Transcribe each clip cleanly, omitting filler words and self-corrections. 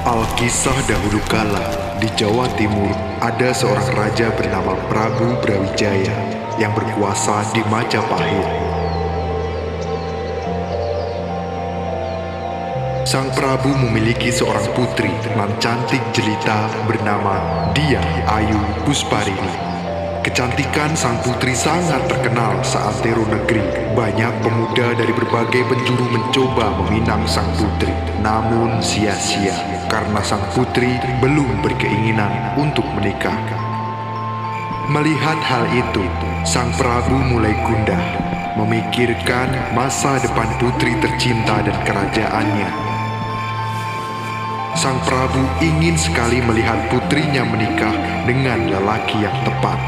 Alkisah dahulu kala, di Jawa Timur ada seorang raja bernama Prabu Brawijaya yang berkuasa di Majapahit. Sang Prabu memiliki seorang putri nan cantik jelita bernama Dyah Ayu Pusparini. Kecantikan sang putri sangat terkenal seantero negeri. Banyak pemuda dari berbagai penjuru mencoba meminang sang putri, namun sia-sia karena sang putri belum berkeinginan untuk menikah. Melihat hal itu, sang Prabu mulai gundah, memikirkan masa depan putri tercinta dan kerajaannya. Sang Prabu ingin sekali melihat putrinya menikah dengan lelaki yang tepat.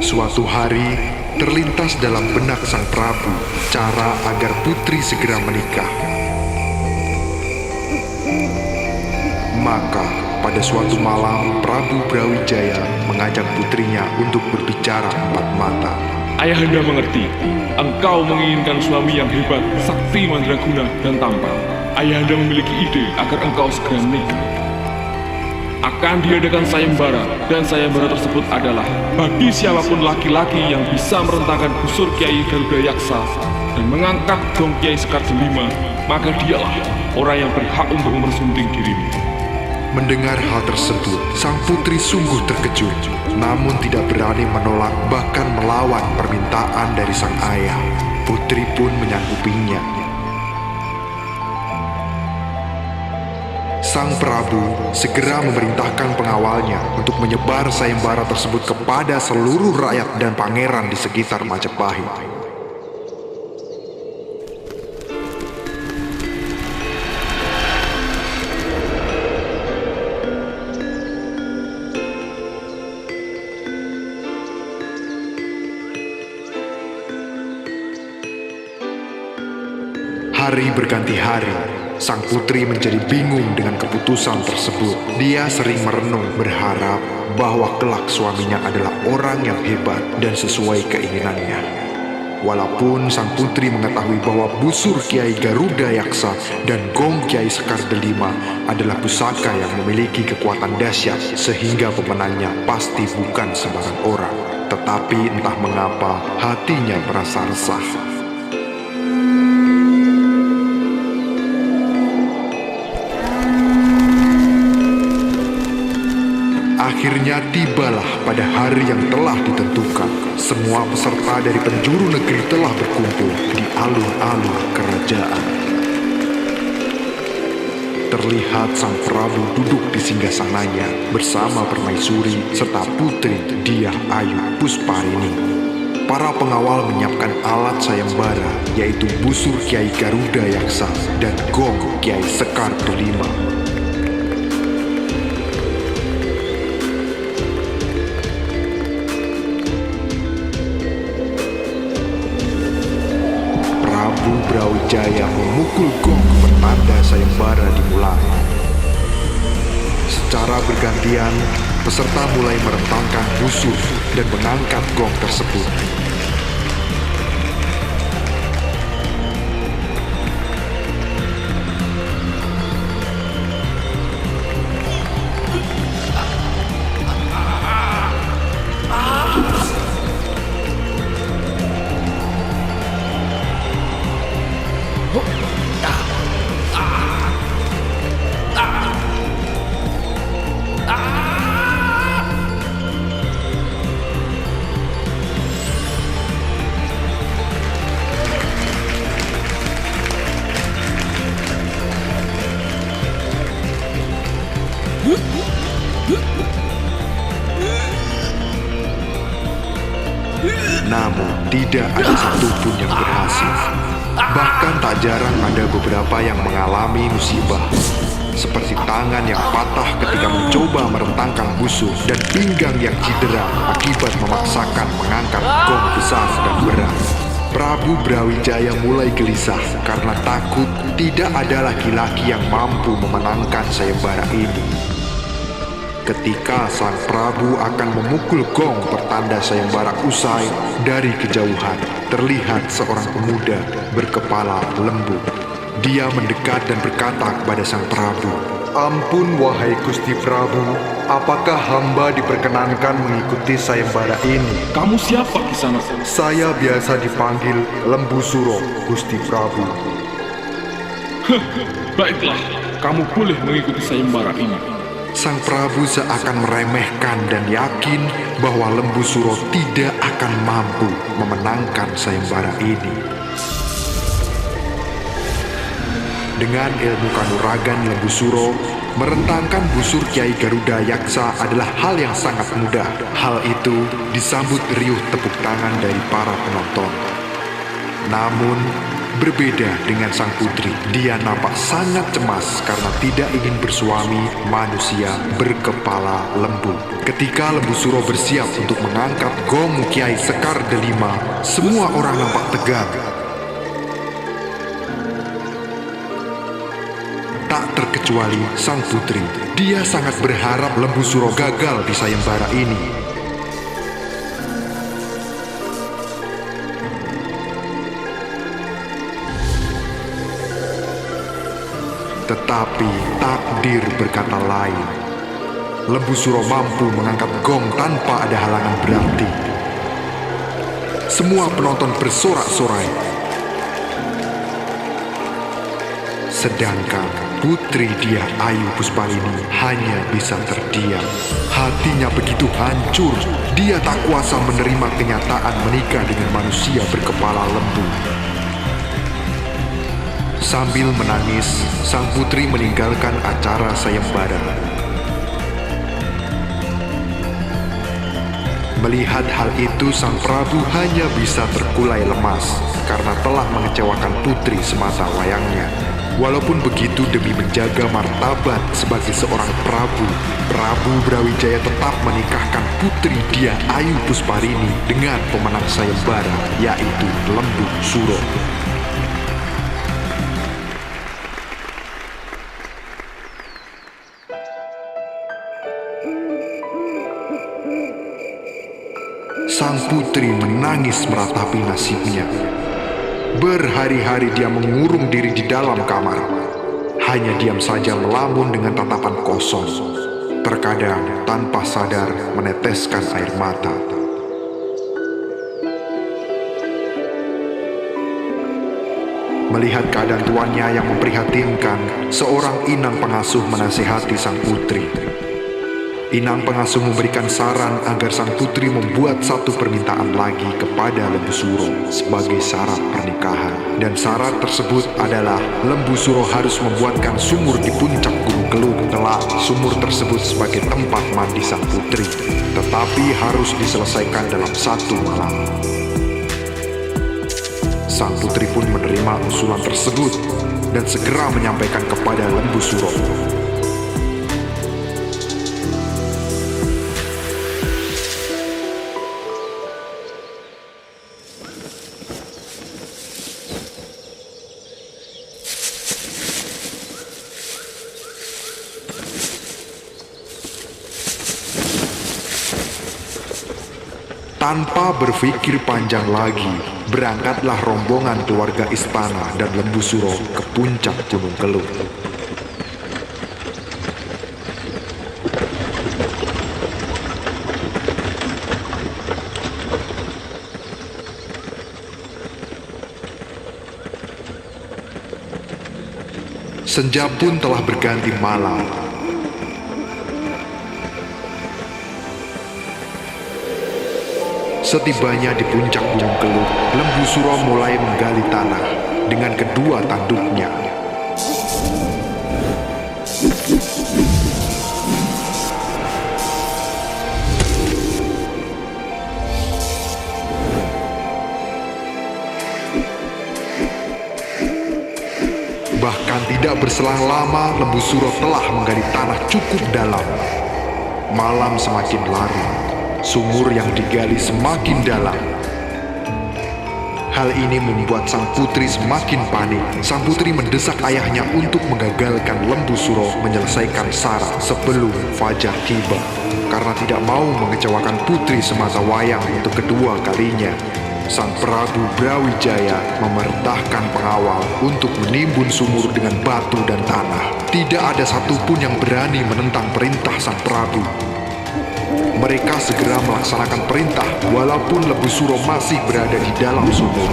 Suatu hari, terlintas dalam benak sang Prabu cara agar putri segera menikah. Maka, pada suatu malam, Prabu Brawijaya mengajak putrinya untuk berbicara empat mata. Ayahanda mengerti, engkau menginginkan suami yang hebat, sakti, mandraguna, dan tampan. Ayahanda memiliki ide agar engkau segera menikah. Akan diadakan sayembara, dan sayembara tersebut adalah bagi siapapun laki-laki yang bisa merentangkan busur Kiai Garuda Yaksa dan mengangkat gong Kiai Sekar Delima, maka dialah orang yang berhak untuk mempersunting dirimu. Mendengar hal tersebut, sang putri sungguh terkejut, namun tidak berani menolak bahkan melawan permintaan dari sang ayah. Putri pun menyanggupinya. Sang Prabu segera memerintahkan pengawalnya untuk menyebar sayembara tersebut kepada seluruh rakyat dan pangeran di sekitar Majapahit. Hari berganti hari, sang putri menjadi bingung dengan keputusan tersebut. Dia sering merenung berharap bahwa kelak suaminya adalah orang yang hebat dan sesuai keinginannya. Walaupun sang putri mengetahui bahwa busur Kiai Garuda Yaksa dan gong Kiai Sekar Delima adalah pusaka yang memiliki kekuatan dahsyat sehingga pemenangnya pasti bukan sembarang orang. Tetapi entah mengapa hatinya merasa resah. Akhirnya tibalah pada hari yang telah ditentukan. Semua peserta dari penjuru negeri telah berkumpul di alun-alun kerajaan. Terlihat sang Prabu duduk di singgasananya bersama permaisuri serta putri Dyah Ayu Pusparini. Para pengawal menyiapkan alat sayembara, yaitu busur Kiai Garuda Yaksa dan gong Kiai Sekar Delima. Prabu Brawijaya memukul gong pertanda sayembara dimulai. Secara bergantian, peserta mulai merentangkan busur dan mengangkat gong tersebut. Namun tidak ada satupun yang berhasil. Bahkan tak jarang ada beberapa yang mengalami musibah, seperti tangan yang patah ketika mencoba merentangkan busur dan pinggang yang cedera akibat memaksakan mengangkat gong besar dan berat. Prabu Brawijaya mulai gelisah karena takut tidak ada laki-laki yang mampu memenangkan sayembara ini. Ketika sang Prabu akan memukul gong pertanda sayembara usai, dari kejauhan terlihat seorang pemuda berkepala lembu. Dia mendekat dan berkata kepada sang Prabu, "Ampun wahai Gusti Prabu, apakah hamba diperkenankan mengikuti sayembara ini?" Kamu siapa Kisana? "Saya biasa dipanggil Lembu Suro, Gusti Prabu." Baiklah, kamu boleh mengikuti sayembara ini. Sang Prabu seakan meremehkan dan yakin bahwa Lembu Suro tidak akan mampu memenangkan sayembara ini. Dengan ilmu kanuragan Lembu Suro, merentangkan busur Kiai Garuda Yaksa adalah hal yang sangat mudah. Hal itu disambut riuh tepuk tangan dari para penonton. Namun, berbeda dengan sang putri, dia nampak sangat cemas karena tidak ingin bersuami manusia berkepala lembu. Ketika Lembu Suro bersiap untuk mengangkat gong Kiai Sekar Delima, semua orang nampak tegang. Tak terkecuali sang putri. Dia sangat berharap Lembu Suro gagal di sayembara ini. Tetapi takdir berkata lain. Lembu Suro mampu mengangkat gong tanpa ada halangan berarti. Semua penonton bersorak-sorai. Sedangkan putri dia Ayu Pusparini hanya bisa terdiam. Hatinya begitu hancur, dia tak kuasa menerima kenyataan menikah dengan manusia berkepala lembu. Sambil menangis, sang putri meninggalkan acara sayembara. Melihat hal itu, sang Prabu hanya bisa terkulai lemas karena telah mengecewakan putri semata wayangnya. Walaupun begitu, demi menjaga martabat sebagai seorang Prabu, Prabu Brawijaya tetap menikahkan putri dia Ayu Pusparini dengan pemenang sayembara, yaitu Lembu Suro. Sang putri menangis meratapi nasibnya. Berhari-hari dia mengurung diri di dalam kamar. Hanya diam saja melamun dengan tatapan kosong. Terkadang tanpa sadar meneteskan air mata. Melihat keadaan tuannya yang memprihatinkan, seorang inang pengasuh menasihati sang putri. Inang pengasuh memberikan saran agar sang putri membuat satu permintaan lagi kepada Lembu Suro sebagai syarat pernikahan. Dan syarat tersebut adalah Lembu Suro harus membuatkan sumur di puncak Gunung Kelut. Kelak sumur tersebut sebagai tempat mandi sang putri, tetapi harus diselesaikan dalam satu malam. Sang putri pun menerima usulan tersebut dan segera menyampaikan kepada Lembu Suro. Tanpa berpikir panjang lagi, berangkatlah rombongan keluarga istana dan Lembu Suro ke puncak Gunung Kelut. Senja pun telah berganti malam. Setibanya di puncak Gunung Kelut, Lembu Suro mulai menggali tanah dengan kedua tanduknya. Bahkan tidak berselang lama, Lembu Suro telah menggali tanah cukup dalam. Malam semakin larut. Sumur yang digali semakin dalam. Hal ini membuat sang putri semakin panik. Sang putri mendesak ayahnya untuk menggagalkan Lembu Suro menyelesaikan Sara sebelum fajar tiba. Karena tidak mau mengecewakan putri Sematawayang untuk kedua kalinya, Sang Prabu Brawijaya memerintahkan pengawal untuk menimbun sumur dengan batu dan tanah. Tidak ada satupun yang berani menentang perintah Sang Prabu. Mereka segera melaksanakan perintah walaupun Lembu Suro masih berada di dalam sumur.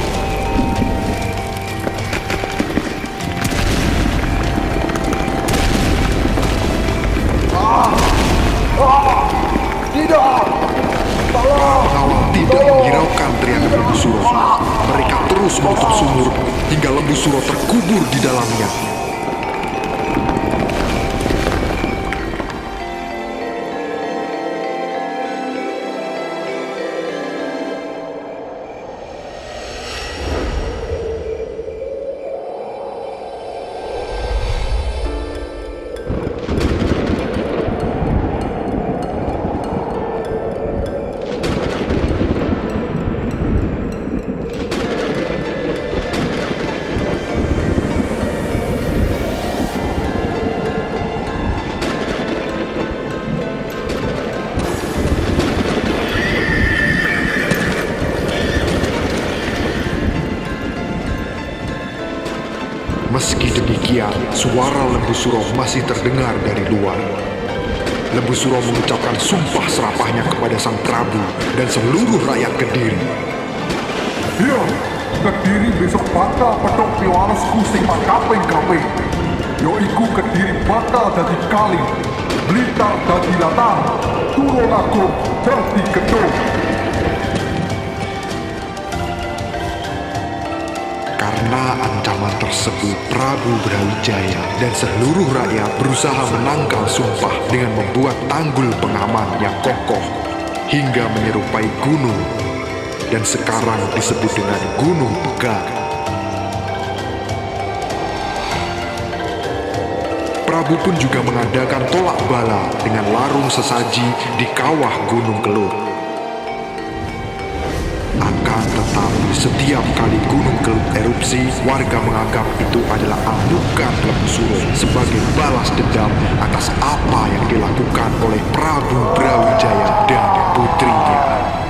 Pengawal tidak menghiraukan teriakan Lembu Suro. Mereka terus menutup sumur hingga Lembu Suro terkubur di dalamnya. Meski demikian, suara Lembu Suro masih terdengar dari luar. Lembu Suro mengucapkan sumpah serapahnya kepada Sang Prabu dan seluruh rakyat Kediri. Ya, Kediri besok bakal petok piwaresku sing kaping-kaping. Yoiku Kediri bakal dadi kali, Blitar dadi latar, Tulungagung dadi gedung. Karena ancaman tersebut, Prabu Brawijaya dan seluruh rakyat berusaha menangkal sumpah dengan membuat tanggul pengaman yang kokoh hingga menyerupai gunung dan sekarang disebut dengan Gunung Pegar. Prabu pun juga mengadakan tolak bala dengan larung sesaji di kawah Gunung Kelur. Akan tetapi setiap kali Gunung Kelur erupsi, warga menganggap itu adalah amukan Lembu Suro sebagai balas dendam atas apa yang dilakukan oleh Prabu Brawijaya dan putrinya.